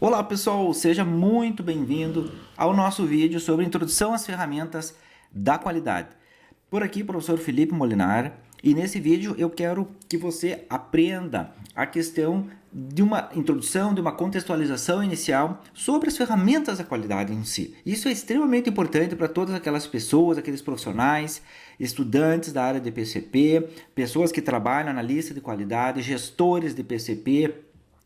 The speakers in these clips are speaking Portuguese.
Olá pessoal, seja muito bem-vindo ao nosso vídeo sobre introdução às ferramentas da qualidade. Por aqui, professor Felipe Molinar, e nesse vídeo eu quero que você aprenda a questão de uma introdução, de uma contextualização inicial sobre as ferramentas da qualidade em si. Isso é extremamente importante para todas aquelas pessoas, aqueles profissionais, estudantes da área de PCP, pessoas que trabalham na lista de qualidade, gestores de PCP,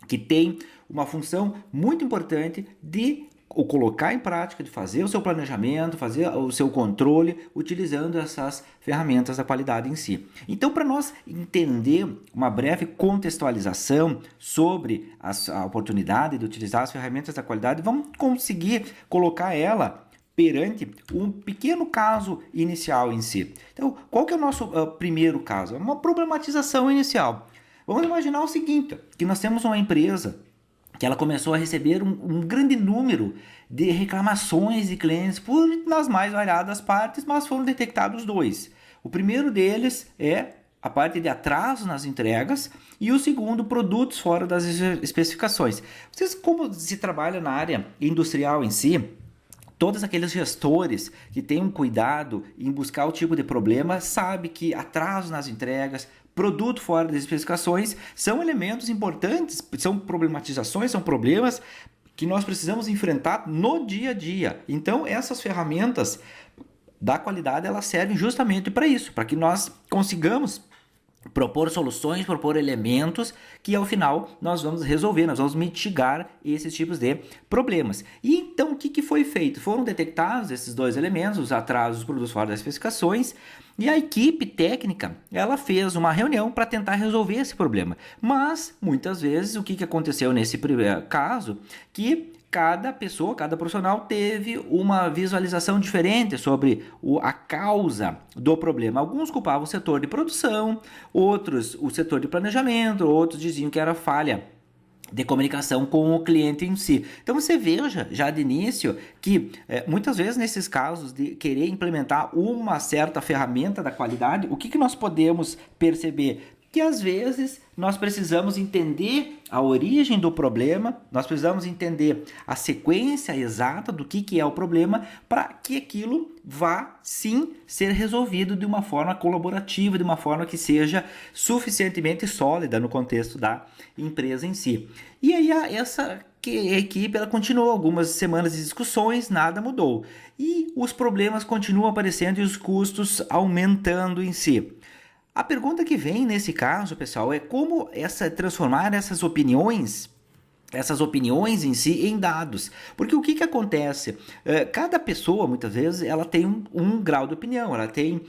que tem uma função muito importante de colocar em prática, de fazer o seu planejamento, fazer o seu controle, utilizando essas ferramentas da qualidade em si. Então, para nós entender uma breve contextualização sobre a oportunidade de utilizar as ferramentas da qualidade, vamos conseguir colocar ela perante um pequeno caso inicial em si. Então, qual que é o nosso primeiro caso? É uma problematização inicial. Vamos imaginar o seguinte, que nós temos uma empresa que ela começou a receber um grande número de reclamações de clientes nas mais variadas partes, mas foram detectados dois. O primeiro deles é a parte de atraso nas entregas e o segundo, produtos fora das especificações. Vocês, como se trabalha na área industrial em si, todos aqueles gestores que têm um cuidado em buscar o tipo de problema sabem que atraso nas entregas, produto fora das especificações são elementos importantes, são problematizações, são problemas que nós precisamos enfrentar no dia a dia. Então, essas ferramentas da qualidade, elas servem justamente para isso, para que nós consigamos propor soluções, propor elementos que ao final nós vamos resolver, nós vamos mitigar esses tipos de problemas. E então o que foi feito? Foram detectados esses dois elementos, os atrasos, os produtos fora das especificações, e a equipe técnica ela fez uma reunião para tentar resolver esse problema. Mas muitas vezes o que aconteceu nesse caso? Que cada pessoa, cada profissional teve uma visualização diferente sobre a causa do problema. Alguns culpavam o setor de produção, outros o setor de planejamento, outros diziam que era falha de comunicação com o cliente em si. Então você veja já de início que muitas vezes nesses casos de querer implementar uma certa ferramenta da qualidade, o que nós podemos perceber? Que às vezes nós precisamos entender a origem do problema, nós precisamos entender a sequência exata do que é o problema para que aquilo vá sim ser resolvido de uma forma colaborativa, de uma forma que seja suficientemente sólida no contexto da empresa em si. E aí essa equipe ela continuou algumas semanas de discussões, nada mudou. E os problemas continuam aparecendo e os custos aumentando em si. A pergunta que vem nesse caso, pessoal, é como transformar essas opiniões em si em dados. Porque o que acontece? Cada pessoa, muitas vezes, ela tem um grau de opinião, ela tem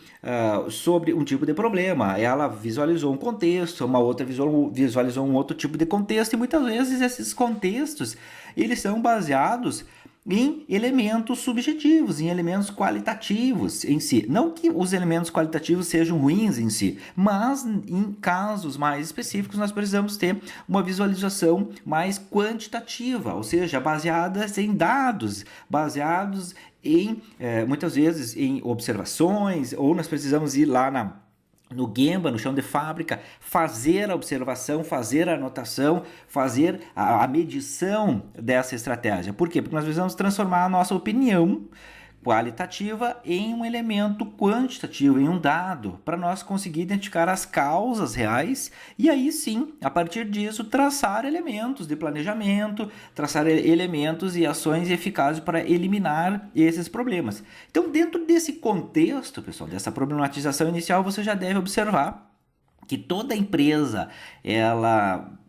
sobre um tipo de problema, ela visualizou um contexto, uma outra visualizou um outro tipo de contexto, e muitas vezes esses contextos, eles são baseados em elementos subjetivos, em elementos qualitativos em si. Não que os elementos qualitativos sejam ruins em si, mas em casos mais específicos nós precisamos ter uma visualização mais quantitativa, ou seja, baseadas em dados, baseados em, muitas vezes, em observações, ou nós precisamos ir lá no Gemba, no chão de fábrica, fazer a observação, fazer a anotação, fazer a medição dessa estratégia. Por quê? Porque nós precisamos transformar a nossa opinião qualitativa em um elemento quantitativo, em um dado, para nós conseguir identificar as causas reais e aí sim, a partir disso, traçar elementos de planejamento, traçar elementos e ações eficazes para eliminar esses problemas. Então, dentro desse contexto, pessoal, dessa problematização inicial, você já deve observar que toda empresa,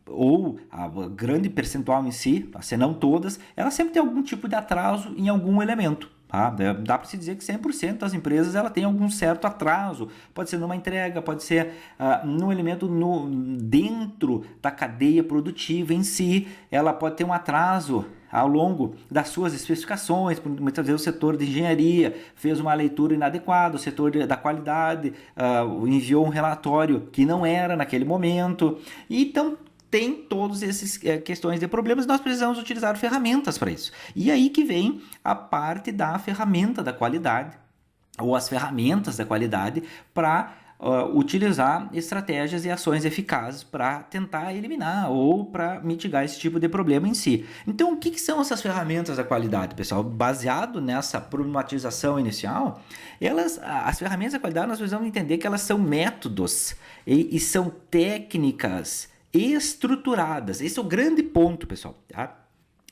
ou a grande percentual em si, se não todas, ela sempre tem algum tipo de atraso em algum elemento. Tá? Dá para se dizer que 100% das empresas ela tem algum certo atraso, pode ser numa entrega, pode ser num elemento dentro da cadeia produtiva em si, ela pode ter um atraso ao longo das suas especificações. Muitas vezes o setor de engenharia fez uma leitura inadequada, o setor da qualidade enviou um relatório que não era naquele momento, então tem todas essas questões de problemas, nós precisamos utilizar ferramentas para isso. E aí que vem a parte da ferramenta da qualidade, ou as ferramentas da qualidade, para utilizar estratégias e ações eficazes para tentar eliminar ou para mitigar esse tipo de problema em si. Então, o que são essas ferramentas da qualidade, pessoal? Baseado nessa problematização inicial, as ferramentas da qualidade, nós precisamos entender que elas são métodos e são técnicas estruturadas. Esse é o grande ponto, pessoal, tá?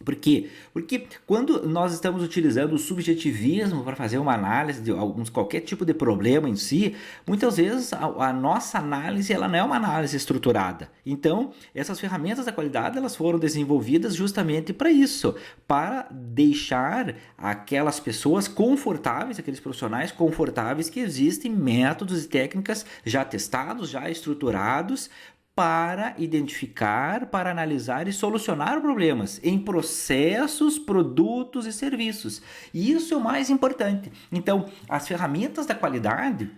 Por quê? Porque quando nós estamos utilizando o subjetivismo para fazer uma análise de qualquer tipo de problema em si, muitas vezes a nossa análise ela não é uma análise estruturada. Então, essas ferramentas da qualidade elas foram desenvolvidas justamente para isso, para deixar aquelas pessoas confortáveis, aqueles profissionais confortáveis que existem métodos e técnicas já testados, já estruturados, para identificar, para analisar e solucionar problemas em processos, produtos e serviços. E isso é o mais importante. Então, as ferramentas da qualidade,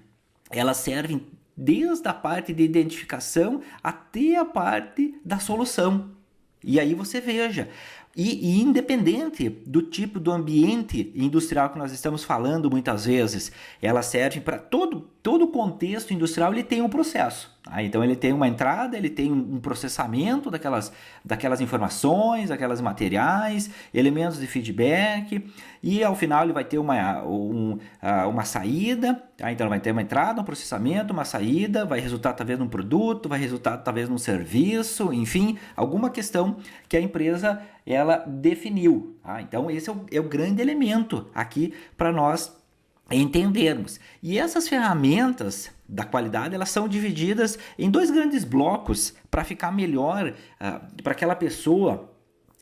elas servem desde a parte de identificação até a parte da solução. E aí você veja, e independente do tipo do ambiente industrial que nós estamos falando muitas vezes, elas servem para todo o contexto industrial, ele tem um processo. Então ele tem uma entrada, ele tem um processamento daquelas informações, daquelas materiais, elementos de feedback, e ao final ele vai ter uma saída. Então vai ter uma entrada, um processamento, uma saída, vai resultar talvez num produto, vai resultar talvez num serviço, enfim, alguma questão que a empresa ela definiu. Então esse é o grande elemento aqui para nós entendermos. E essas ferramentas da qualidade, elas são divididas em dois grandes blocos para ficar melhor para aquela pessoa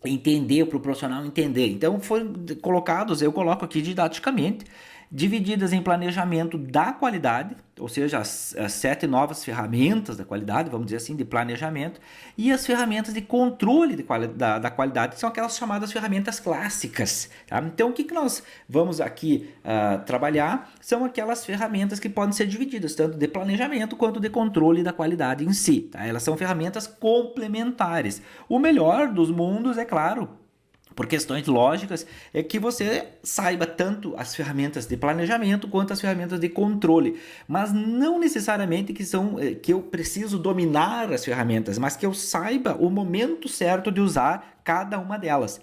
entender, para o profissional entender. Então foram colocados, eu coloco aqui didaticamente, divididas em planejamento da qualidade, ou seja, as 7 novas ferramentas da qualidade, vamos dizer assim, de planejamento, e as ferramentas de controle da qualidade, que são aquelas chamadas ferramentas clássicas. Tá? Então, o que nós vamos aqui trabalhar são aquelas ferramentas que podem ser divididas, tanto de planejamento quanto de controle da qualidade em si. Tá? Elas são ferramentas complementares. O melhor dos mundos, é claro, por questões lógicas, é que você saiba tanto as ferramentas de planejamento quanto as ferramentas de controle, mas não necessariamente que eu preciso dominar as ferramentas, mas que eu saiba o momento certo de usar cada uma delas.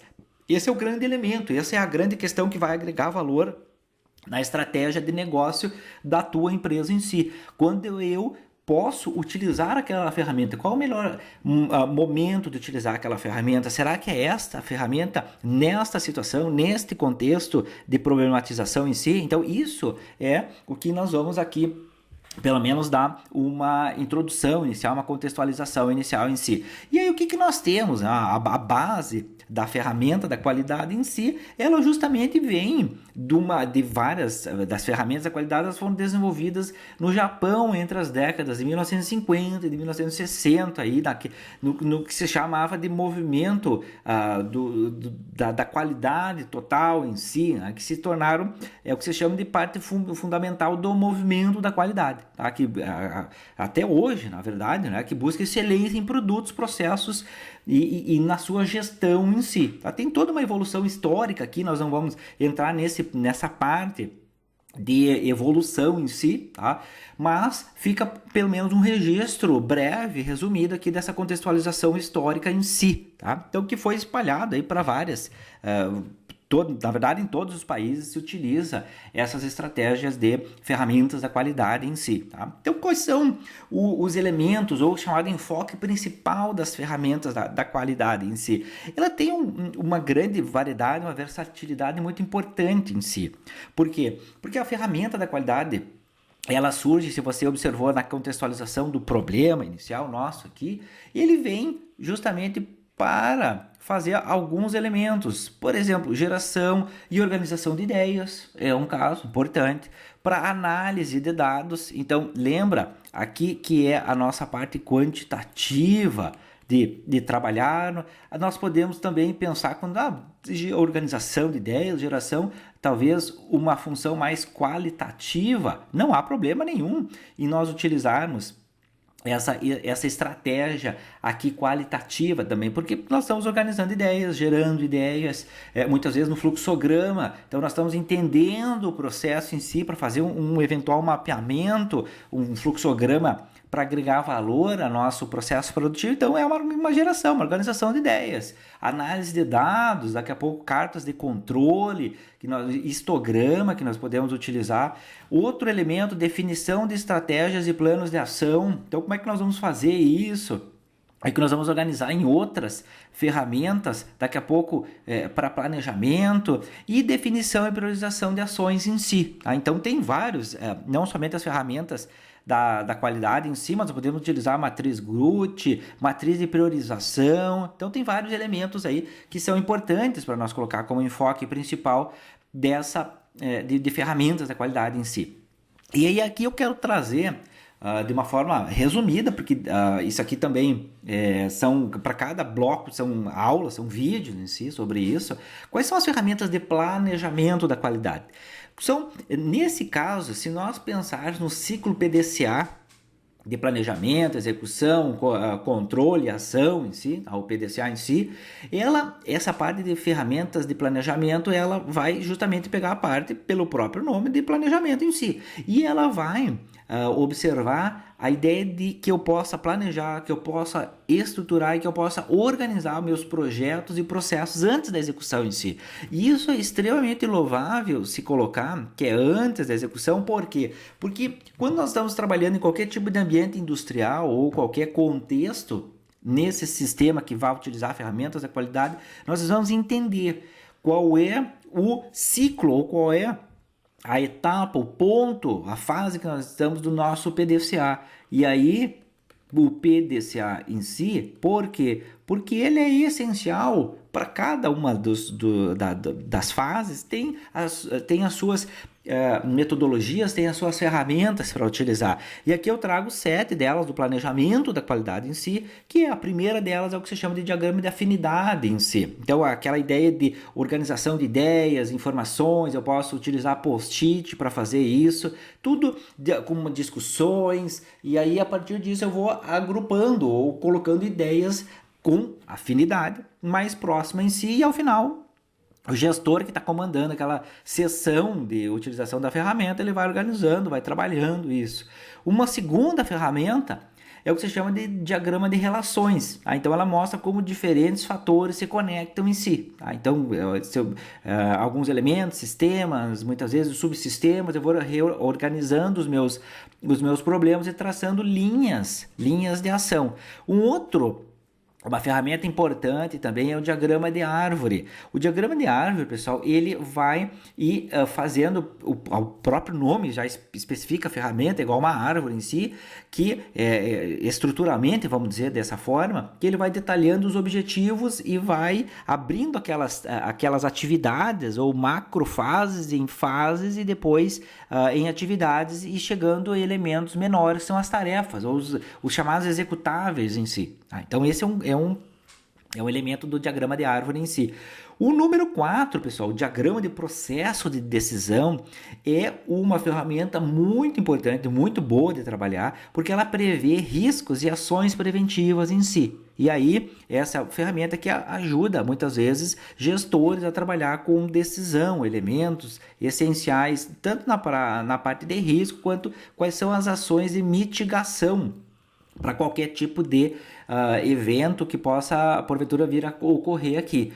Esse é o grande elemento, essa é a grande questão que vai agregar valor na estratégia de negócio da tua empresa em si. Quando eu posso utilizar aquela ferramenta? Qual o melhor momento de utilizar aquela ferramenta? Será que é esta ferramenta nesta situação, neste contexto de problematização em si? Então, isso é o que nós vamos aqui, pelo menos, dar uma introdução inicial, uma contextualização inicial em si. E aí, o que nós temos? A base da ferramenta da qualidade em si, ela justamente vem de várias das ferramentas da qualidade. Elas foram desenvolvidas no Japão entre as décadas de 1950 e de 1960, aí, no que se chamava de movimento da qualidade total em si, né, que se tornaram o que se chama de parte fundamental do movimento da qualidade, tá? Que até hoje, na verdade, né, que busca excelência em produtos, processos e na sua gestão em si. Tá? Tem toda uma evolução histórica aqui, nós não vamos entrar nessa parte de evolução em si, tá? Mas fica pelo menos um registro breve, resumido aqui dessa contextualização histórica em si. Tá? Então, que foi espalhado aí para várias... na verdade, em todos os países se utiliza essas estratégias de ferramentas da qualidade em si. Tá? Então, quais são os elementos ou o chamado enfoque principal das ferramentas da qualidade em si? Ela tem uma grande variedade, uma versatilidade muito importante em si. Por quê? Porque a ferramenta da qualidade, ela surge, se você observou na contextualização do problema inicial nosso aqui, ele vem justamente para fazer alguns elementos, por exemplo, geração e organização de ideias, é um caso importante, para análise de dados. Então, lembra aqui que é a nossa parte quantitativa de trabalhar. Nós podemos também pensar quando organização de ideias, geração, talvez uma função mais qualitativa, não há problema nenhum em nós utilizarmos essa estratégia aqui qualitativa também, porque nós estamos organizando ideias, gerando ideias, muitas vezes no fluxograma, então nós estamos entendendo o processo em si para fazer um eventual mapeamento, um fluxograma para agregar valor ao nosso processo produtivo. Então é uma geração, uma organização de ideias, análise de dados, daqui a pouco cartas de controle, histograma que nós podemos utilizar. Outro elemento, definição de estratégias e planos de ação. Então como é que nós vamos fazer isso? É que nós vamos organizar em outras ferramentas, daqui a pouco para planejamento e definição e priorização de ações em si. Tá? Então tem vários, não somente as ferramentas da qualidade em si, mas podemos utilizar a matriz GRUT, matriz de priorização. Então tem vários elementos aí que são importantes para nós colocar como enfoque principal de ferramentas da qualidade em si. E aí aqui eu quero trazer de uma forma resumida, porque isso aqui também são, para cada bloco, são aulas, são vídeos em si sobre isso. Quais são as ferramentas de planejamento da qualidade? Nesse caso, se nós pensarmos no ciclo PDCA, de planejamento, execução, controle, ação em si, o PDCA em si, essa parte de ferramentas de planejamento, ela vai justamente pegar a parte pelo próprio nome de planejamento em si. E ela vai observar a ideia de que eu possa planejar, que eu possa estruturar e que eu possa organizar meus projetos e processos antes da execução em si. E isso é extremamente louvável se colocar, que é antes da execução. Por quê? Porque quando nós estamos trabalhando em qualquer tipo de ambiente industrial ou qualquer contexto, nesse sistema que vai utilizar ferramentas da qualidade, nós vamos entender qual é o ciclo ou qual é a etapa, o ponto, a fase que nós estamos do nosso PDCA. E aí, o PDCA em si, por quê? Porque ele é essencial para cada uma das fases, tem as suas metodologias, tem as suas ferramentas para utilizar. E aqui eu trago 7 delas do planejamento da qualidade em si, que a primeira delas é o que se chama de diagrama de afinidade em si. Então, aquela ideia de organização de ideias, informações, eu posso utilizar post-it para fazer isso, tudo com discussões, e aí a partir disso eu vou agrupando ou colocando ideias com afinidade mais próxima em si, e ao final o gestor que está comandando aquela sessão de utilização da ferramenta, ele vai organizando, vai trabalhando isso. Uma segunda ferramenta é o que se chama de diagrama de relações. Então ela mostra como diferentes fatores se conectam em si. Então alguns elementos, sistemas, muitas vezes subsistemas, eu vou reorganizando os meus problemas e traçando linhas de ação. Uma ferramenta importante também é o diagrama de árvore. O diagrama de árvore, pessoal, ele vai ir fazendo, o próprio nome já especifica a ferramenta, igual uma árvore em si, que estruturalmente, vamos dizer dessa forma, que ele vai detalhando os objetivos e vai abrindo aquelas atividades ou macrofases em fases e depois em atividades e chegando a elementos menores, que são as tarefas, ou os chamados executáveis em si. Então esse é um elemento do diagrama de árvore em si. O número 4, pessoal, o diagrama de processo de decisão, é uma ferramenta muito importante, muito boa de trabalhar, porque ela prevê riscos e ações preventivas em si. E aí, essa ferramenta que ajuda, muitas vezes, gestores a trabalhar com decisão, elementos essenciais, tanto na parte de risco, quanto quais são as ações de mitigação para qualquer tipo de evento que possa, porventura, vir a ocorrer aqui.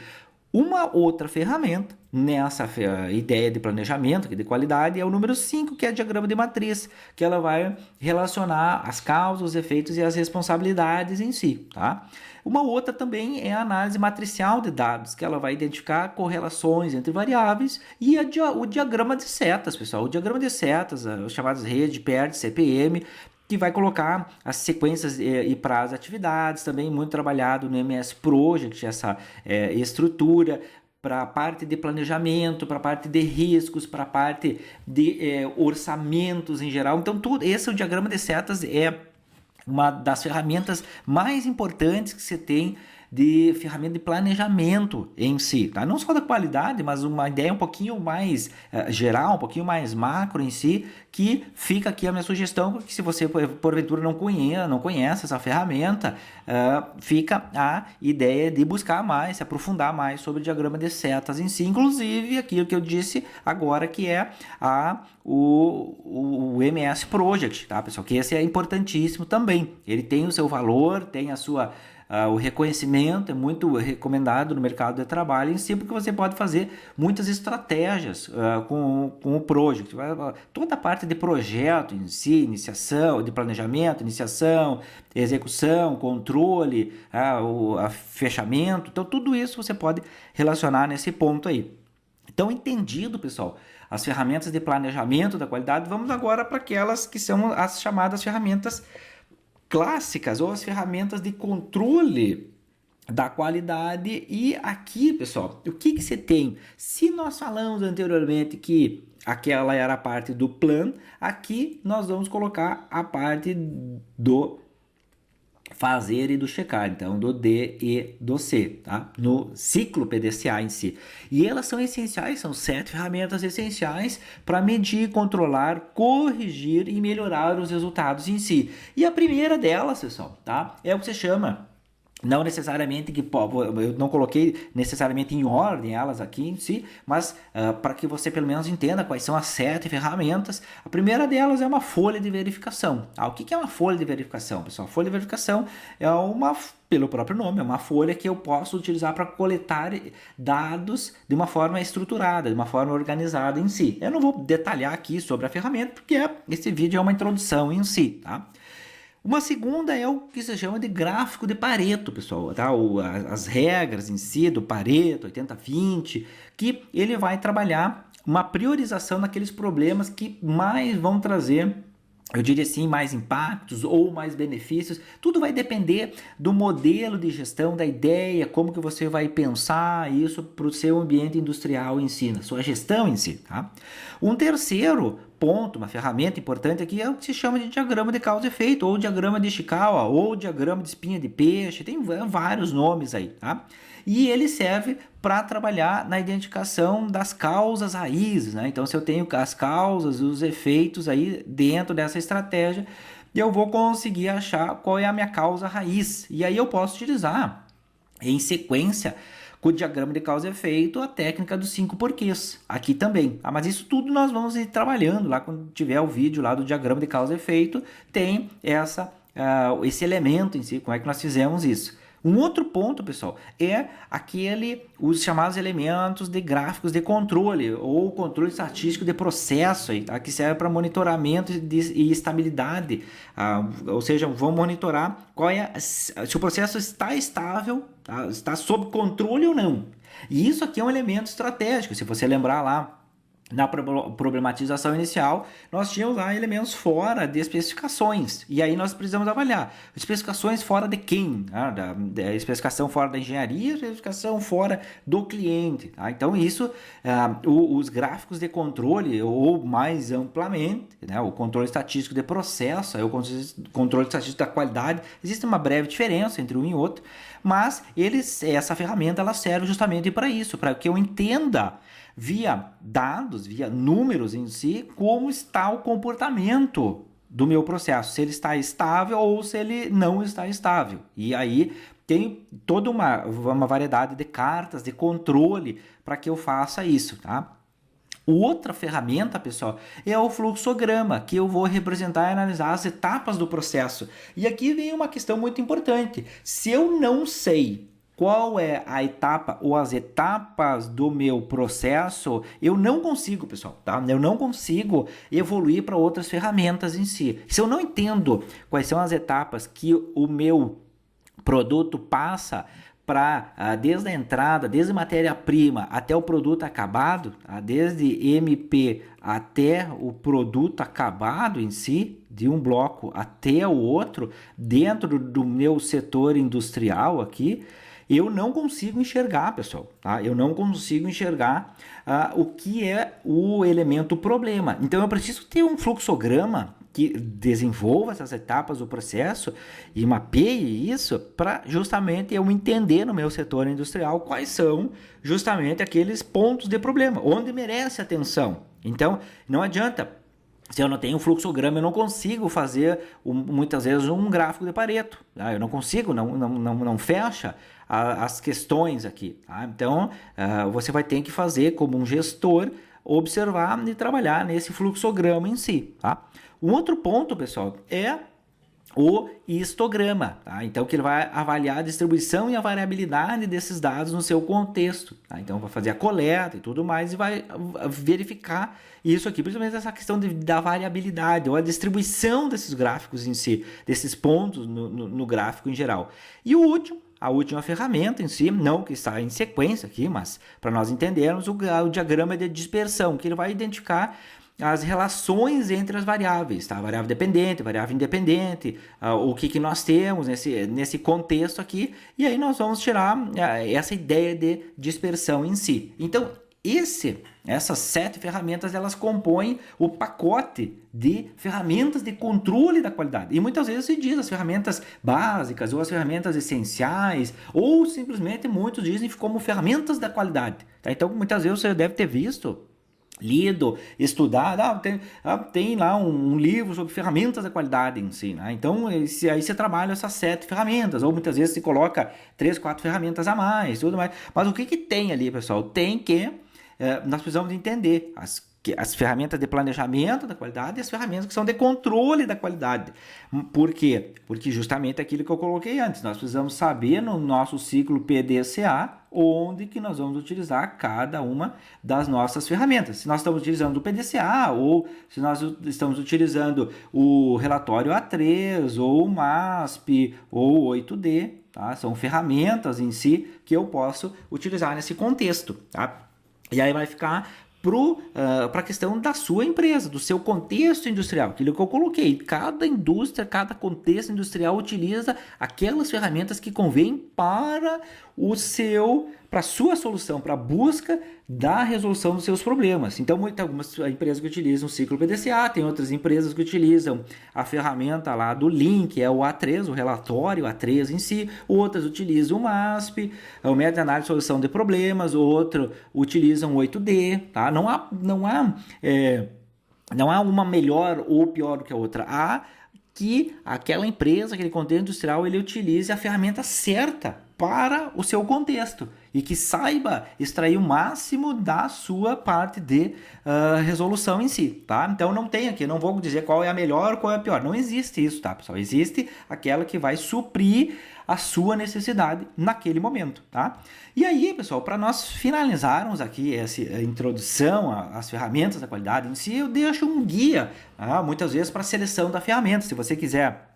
Uma outra ferramenta nessa ideia de planejamento, de qualidade, é o número 5, que é o diagrama de matriz, que ela vai relacionar as causas, os efeitos e as responsabilidades em si, tá? Uma outra também é a análise matricial de dados, que ela vai identificar correlações entre variáveis, e o diagrama de setas, pessoal. O diagrama de setas, os chamados rede, PERT, CPM, que vai colocar as sequências e para as atividades, também muito trabalhado no MS Project, essa estrutura, para a parte de planejamento, para a parte de riscos, para a parte de orçamentos em geral. Então, esse é o diagrama de setas, é uma das ferramentas mais importantes que você tem de ferramenta de planejamento em si, tá? Não só da qualidade, mas uma ideia um pouquinho mais geral, um pouquinho mais macro em si, que fica aqui a minha sugestão, porque se você porventura não conhece essa ferramenta, fica a ideia de buscar mais, se aprofundar mais sobre o diagrama de setas em si, inclusive aquilo que eu disse agora, que é o MS Project, tá, pessoal? Que esse é importantíssimo também. Ele tem o seu valor, tem a sua o reconhecimento, é muito recomendado no mercado de trabalho em si, porque você pode fazer muitas estratégias com o Project. Toda a parte de projeto em si, iniciação, de planejamento, iniciação, execução, controle, fechamento, então tudo isso você pode relacionar nesse ponto aí. Então, entendido, pessoal, as ferramentas de planejamento da qualidade, vamos agora para aquelas que são as chamadas ferramentas clássicas ou as ferramentas de controle da qualidade. E aqui, pessoal, o que você tem? Se nós falamos anteriormente que aquela era a parte do plan, aqui nós vamos colocar a parte do fazer e do checar, então do D e do C, tá? No ciclo PDCA em si. E elas são essenciais, são 7 ferramentas essenciais para medir, controlar, corrigir e melhorar os resultados em si. E a primeira delas, pessoal, tá? É o que se chama, não necessariamente que eu não coloquei necessariamente em ordem elas aqui em si, mas para que você pelo menos entenda quais são as 7 ferramentas. A primeira delas é uma folha de verificação. O que é uma folha de verificação, pessoal? A folha de verificação é pelo próprio nome, é uma folha que eu posso utilizar para coletar dados de uma forma estruturada, de uma forma organizada em si. Eu não vou detalhar aqui sobre a ferramenta, porque esse vídeo é uma introdução em si, tá? Uma segunda é o que se chama de gráfico de Pareto, pessoal, tá? As regras em si do Pareto, 80-20, que ele vai trabalhar uma priorização naqueles problemas que mais vão trazer, eu diria assim, mais impactos ou mais benefícios. Tudo vai depender do modelo de gestão, da ideia, como que você vai pensar isso para o seu ambiente industrial em si, na sua gestão em si, tá? Um terceiro ponto, uma ferramenta importante aqui é o que se chama de diagrama de causa e efeito, ou diagrama de Ishikawa, ou diagrama de espinha de peixe, tem vários nomes aí, tá? E ele serve para trabalhar na identificação das causas raízes, né? Então, se eu tenho as causas e os efeitos aí dentro dessa estratégia, eu vou conseguir achar qual é a minha causa raiz. E aí eu posso utilizar em sequência com o diagrama de causa e efeito a técnica dos 5 porquês, aqui também. Mas isso tudo nós vamos ir trabalhando lá quando tiver o vídeo lá do diagrama de causa e efeito, tem esse elemento em si, como é que nós fizemos isso. Um outro ponto, pessoal, é os chamados elementos de gráficos de controle ou controle estatístico de processo, tá? Que serve para monitoramento e estabilidade, ou seja, vão monitorar se o processo está estável, tá? Está sob controle ou não. E isso aqui é um elemento estratégico. Se você lembrar lá, na problematização inicial, nós tínhamos lá elementos fora de especificações. E aí nós precisamos avaliar. Especificações fora de quem? Da especificação fora da engenharia, especificação fora do cliente. Tá? Então, isso, os gráficos de controle, ou mais amplamente, né, o controle estatístico de processo, o controle estatístico da qualidade, existe uma breve diferença entre um e outro, mas essa ferramenta ela serve justamente para isso, para que eu entenda via dados, via números em si, como está o comportamento do meu processo, se ele está estável ou se ele não está estável. E aí tem toda uma variedade de cartas de controle para que eu faça isso, tá? Outra ferramenta, pessoal, é o fluxograma, que eu vou representar e analisar as etapas do processo. E aqui vem uma questão muito importante. Se eu não sei qual é a etapa ou as etapas do meu processo, eu não consigo, pessoal, tá? Eu não consigo evoluir para outras ferramentas em si. Se eu não entendo quais são as etapas que o meu produto passa desde a entrada, desde matéria-prima até o produto acabado, tá? Desde MP até o produto acabado em si, de um bloco até o outro, dentro do meu setor industrial aqui, eu não consigo enxergar, pessoal, tá? Eu não consigo enxergar o que é o elemento problema. Então, eu preciso ter um fluxograma que desenvolva essas etapas do processo e mapeie isso para justamente eu entender no meu setor industrial quais são justamente aqueles pontos de problema, onde merece atenção. Então, não adianta, se eu não tenho um fluxograma, eu não consigo fazer muitas vezes um gráfico de Pareto. Tá? Eu não consigo, não fecha as questões aqui. Tá? Então, você vai ter que fazer como um gestor, observar e trabalhar nesse fluxograma em si. Tá? Um outro ponto, pessoal, é o histograma, tá? Então que ele vai avaliar a distribuição e a variabilidade desses dados no seu contexto, tá? Então vai fazer a coleta e tudo mais e vai verificar isso aqui, principalmente essa questão da variabilidade ou a distribuição desses gráficos em si, desses pontos no gráfico em geral. E o último, a última ferramenta em si, não que está em sequência aqui, mas para nós entendermos o diagrama de dispersão, que ele vai identificar as relações entre as variáveis, tá? Variável dependente, variável independente, o que nós temos nesse contexto aqui, e aí nós vamos tirar essa ideia de dispersão em si. Então, essas 7 ferramentas, elas compõem o pacote de ferramentas de controle da qualidade. E muitas vezes se diz as ferramentas básicas ou as ferramentas essenciais, ou simplesmente muitos dizem como ferramentas da qualidade. Tá? Então, muitas vezes você deve ter visto, lido, estudado, tem lá um livro sobre ferramentas da qualidade em si, né? Então aí você trabalha essas 7 ferramentas, ou muitas vezes você coloca 3, 4 ferramentas a mais, tudo mais. Mas o que tem ali, pessoal? Tem que nós precisamos entender as ferramentas de planejamento da qualidade e as ferramentas que são de controle da qualidade. Por quê? Porque justamente aquilo que eu coloquei antes, nós precisamos saber no nosso ciclo PDCA onde que nós vamos utilizar cada uma das nossas ferramentas. Se nós estamos utilizando o PDCA ou se nós estamos utilizando o relatório A3 ou o MASP ou o 8D, tá? São ferramentas em si que eu posso utilizar nesse contexto, tá? E aí vai ficar para a questão da sua empresa, do seu contexto industrial, aquilo que eu coloquei. Cada indústria, cada contexto industrial utiliza aquelas ferramentas que convêm para a sua solução, para a busca da resolução dos seus problemas. Então, algumas empresas que utilizam o ciclo PDCA, tem outras empresas que utilizam a ferramenta lá do Lean, que é o A3, o relatório A3 em si, outras utilizam o MASP, o método de análise e solução de problemas, outro utilizam o 8D, tá? Não há uma melhor ou pior do que a outra. Há que aquela empresa, aquele contexto industrial, ele utilize a ferramenta certa para o seu contexto e que saiba extrair o máximo da sua parte de resolução em si, tá? Então não tem aqui, não vou dizer qual é a melhor, qual é a pior, não existe isso, tá, pessoal? Existe aquela que vai suprir a sua necessidade naquele momento, tá? E aí, pessoal, para nós finalizarmos aqui essa introdução às ferramentas da qualidade em si, eu deixo um guia, tá? Muitas vezes para a seleção da ferramenta, se você quiser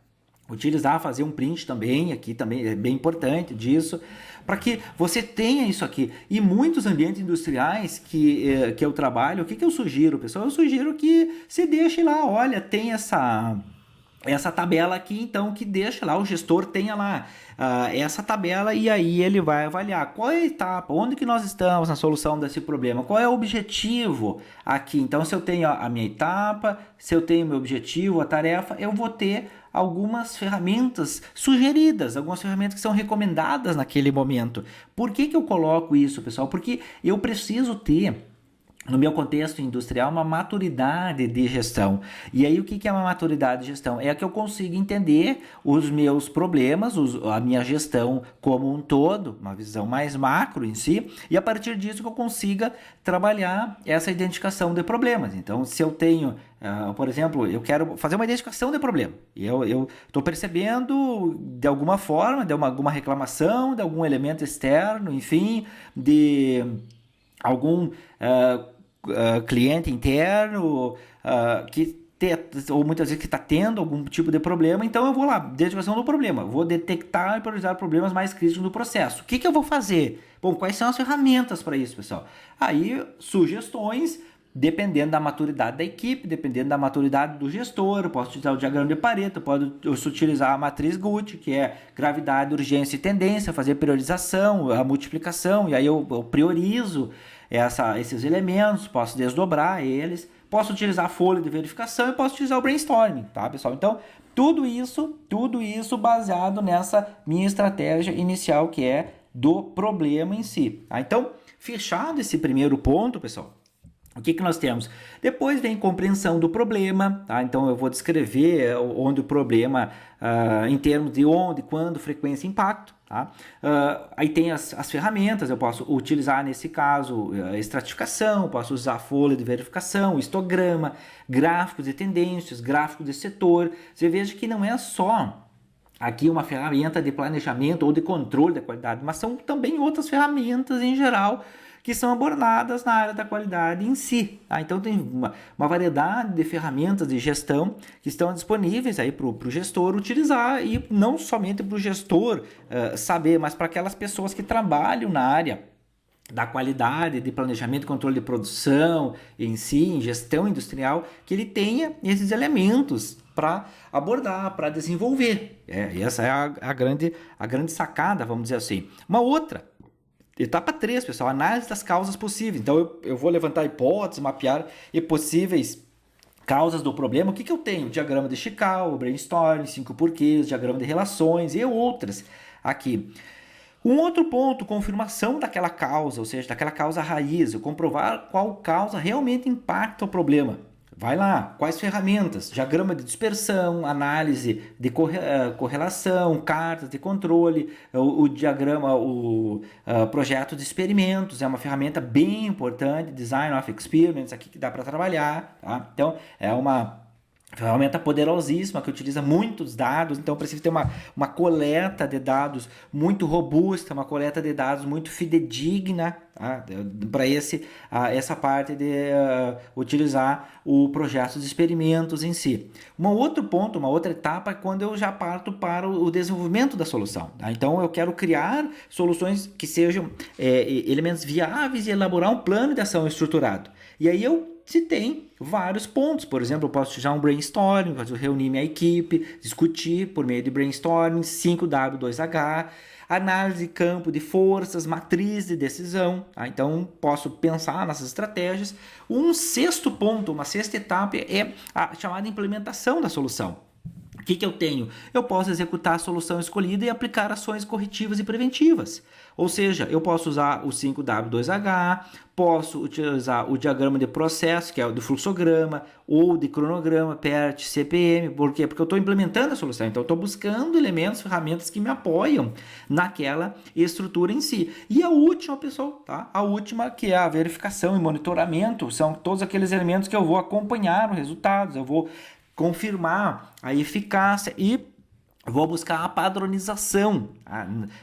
utilizar, fazer um print também, aqui também é bem importante disso, para que você tenha isso aqui. E muitos ambientes industriais que eu trabalho, o que eu sugiro, pessoal? Eu sugiro que se deixe lá, olha, tem essa tabela aqui, então, que deixa lá, o gestor tenha lá essa tabela e aí ele vai avaliar qual é a etapa, onde que nós estamos na solução desse problema, qual é o objetivo aqui. Então, se eu tenho a minha etapa, se eu tenho meu objetivo, a tarefa, eu vou ter algumas ferramentas sugeridas, algumas ferramentas que são recomendadas naquele momento. Por que eu coloco isso, pessoal? Porque eu preciso ter, no meu contexto industrial, uma maturidade de gestão. E aí, o que é uma maturidade de gestão? É que eu consiga entender os meus problemas, a minha gestão como um todo, uma visão mais macro em si, e a partir disso que eu consiga trabalhar essa identificação de problemas. Então, se eu tenho, por exemplo, eu quero fazer uma identificação de problema, e eu estou percebendo de alguma forma, de alguma reclamação, de algum elemento externo, enfim, de algum cliente interno ou muitas vezes que está tendo algum tipo de problema, então eu vou lá, identificação do problema, vou detectar e priorizar problemas mais críticos do processo. O que eu vou fazer? Bom, quais são as ferramentas para isso, pessoal? Aí, sugestões, dependendo da maturidade da equipe, dependendo da maturidade do gestor, eu posso utilizar o diagrama de Pareto, eu posso utilizar a matriz Guth, que é gravidade, urgência e tendência, fazer priorização, a multiplicação, e aí eu priorizo esses elementos, posso desdobrar eles posso utilizar a folha de verificação e posso utilizar o brainstorming, tá, pessoal? Então, tudo isso baseado nessa minha estratégia inicial, que é do problema em si, tá? Então, fechado esse primeiro ponto, pessoal, o que nós temos? Depois vem compreensão do problema, tá? Então eu vou descrever onde o problema, em termos de onde, quando, frequência e impacto, tá? Aí tem as ferramentas, eu posso utilizar nesse caso estratificação, posso usar folha de verificação, histograma, gráficos de tendências, gráficos de setor. Você veja que não é só aqui uma ferramenta de planejamento ou de controle da qualidade, mas são também outras ferramentas em geral que são abordadas na área da qualidade em si. Tá? Então tem uma variedade de ferramentas de gestão que estão disponíveis aí para o gestor utilizar, e não somente para o gestor saber, mas para aquelas pessoas que trabalham na área da qualidade, de planejamento e controle de produção em si, em gestão industrial, que ele tenha esses elementos para abordar, para desenvolver. Essa é a grande sacada, vamos dizer assim. Uma outra, etapa 3, pessoal, análise das causas possíveis. Então eu vou levantar hipóteses, mapear possíveis causas do problema. O que eu tenho? Diagrama de Chicago, brainstorming, 5 porquês, diagrama de relações e outras aqui. Um outro ponto, confirmação daquela causa, ou seja, daquela causa raiz, eu comprovar qual causa realmente impacta o problema. Vai lá, quais ferramentas? Diagrama de dispersão, análise de correlação, cartas de controle, o diagrama, o projeto de experimentos, é uma ferramenta bem importante, design of experiments, aqui que dá para trabalhar, tá? Então, é uma ferramenta poderosíssima que utiliza muitos dados, então precisa ter uma coleta de dados muito robusta, uma coleta de dados muito fidedigna, tá? Para essa parte de utilizar o projeto de experimentos em si. Um outro ponto, uma outra etapa é quando eu já parto para o desenvolvimento da solução. Tá? Então eu quero criar soluções que sejam elementos viáveis e elaborar um plano de ação estruturado. E aí se tem vários pontos, por exemplo, eu posso utilizar um brainstorming, posso reunir minha equipe, discutir por meio de brainstorming, 5W2H, análise de campo de forças, matriz de decisão, tá? Então posso pensar nessas estratégias. Um sexto ponto, uma sexta etapa é a chamada implementação da solução. O que eu tenho? Eu posso executar a solução escolhida e aplicar ações corretivas e preventivas. Ou seja, eu posso usar o 5W2H, posso utilizar o diagrama de processo, que é o do fluxograma, ou de cronograma, PERT, CPM. Por quê? Porque eu estou implementando a solução. Então, eu estou buscando elementos, ferramentas que me apoiam naquela estrutura em si. E a última, pessoal, tá? A última, que é a verificação e monitoramento, são todos aqueles elementos que eu vou acompanhar os resultados, eu vou confirmar a eficácia e vou buscar a padronização,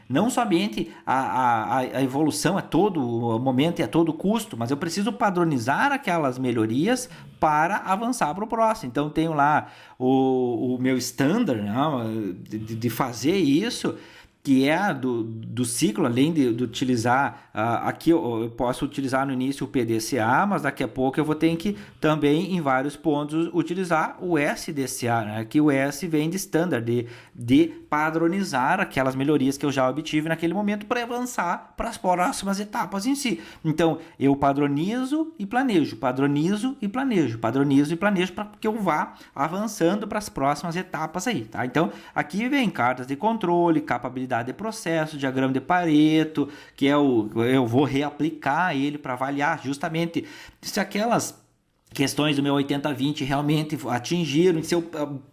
não somente a evolução a todo momento e a todo custo, mas eu preciso padronizar aquelas melhorias para avançar para o próximo. Então, tenho lá o meu standard, né, de fazer isso, que é do ciclo, além de utilizar, aqui eu posso utilizar no início o PDCA, mas daqui a pouco eu vou ter que também, em vários pontos, utilizar o SDCA, né? Que o S vem de standard, de padronizar aquelas melhorias que eu já obtive naquele momento para avançar para as próximas etapas em si. Então, eu padronizo e planejo, padronizo e planejo, padronizo e planejo para que eu vá avançando para as próximas etapas aí, tá? Então, aqui vem cartas de controle, capabilidade de processo, diagrama de Pareto, que eu vou reaplicar ele para avaliar justamente se aquelas questões do meu 80-20 realmente atingiram, se eu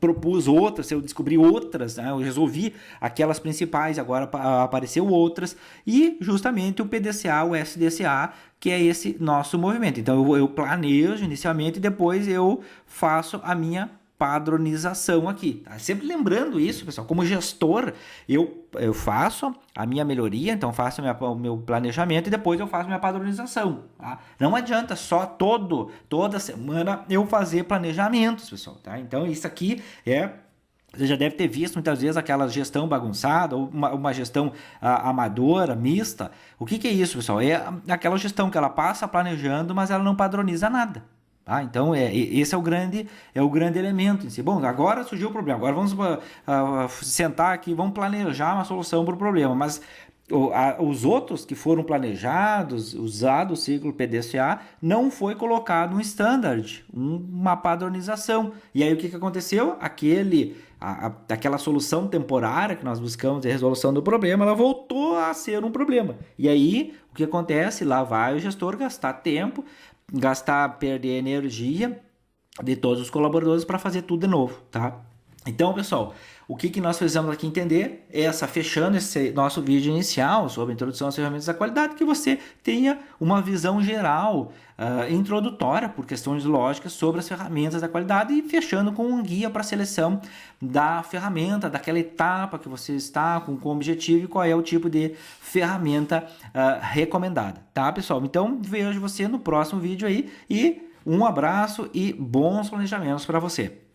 propus outras, se eu descobri outras, né? Eu resolvi aquelas principais, agora apareceu outras, e justamente o PDCA, o SDCA, que é esse nosso movimento. Então eu planejo inicialmente e depois eu faço a minha padronização aqui, tá? Sempre lembrando isso, pessoal, como gestor, eu faço a minha melhoria, então faço o meu planejamento e depois eu faço minha padronização, tá? Não adianta só toda semana eu fazer planejamentos, pessoal, tá? Então isso aqui você já deve ter visto muitas vezes aquela gestão bagunçada ou uma gestão amadora, mista. O que é isso, pessoal? É aquela gestão que ela passa planejando, mas ela não padroniza nada. Ah, então, esse é o grande elemento em si. Bom, agora surgiu o problema, agora vamos sentar aqui, vamos planejar uma solução para o problema, mas Os outros que foram planejados, usado o ciclo PDCA, não foi colocado um standard, uma padronização. E aí o que aconteceu? Aquela solução temporária que nós buscamos de resolução do problema, ela voltou a ser um problema. E aí o que acontece? Lá vai o gestor gastar tempo, perder energia de todos os colaboradores para fazer tudo de novo, tá? Então, pessoal, o que nós precisamos aqui entender é fechando esse nosso vídeo inicial sobre a introdução às ferramentas da qualidade, que você tenha uma visão geral, introdutória, por questões lógicas, sobre as ferramentas da qualidade e fechando com um guia para a seleção da ferramenta, daquela etapa que você está com o objetivo e qual é o tipo de ferramenta recomendada, tá, pessoal? Então, vejo você no próximo vídeo aí e um abraço e bons planejamentos para você.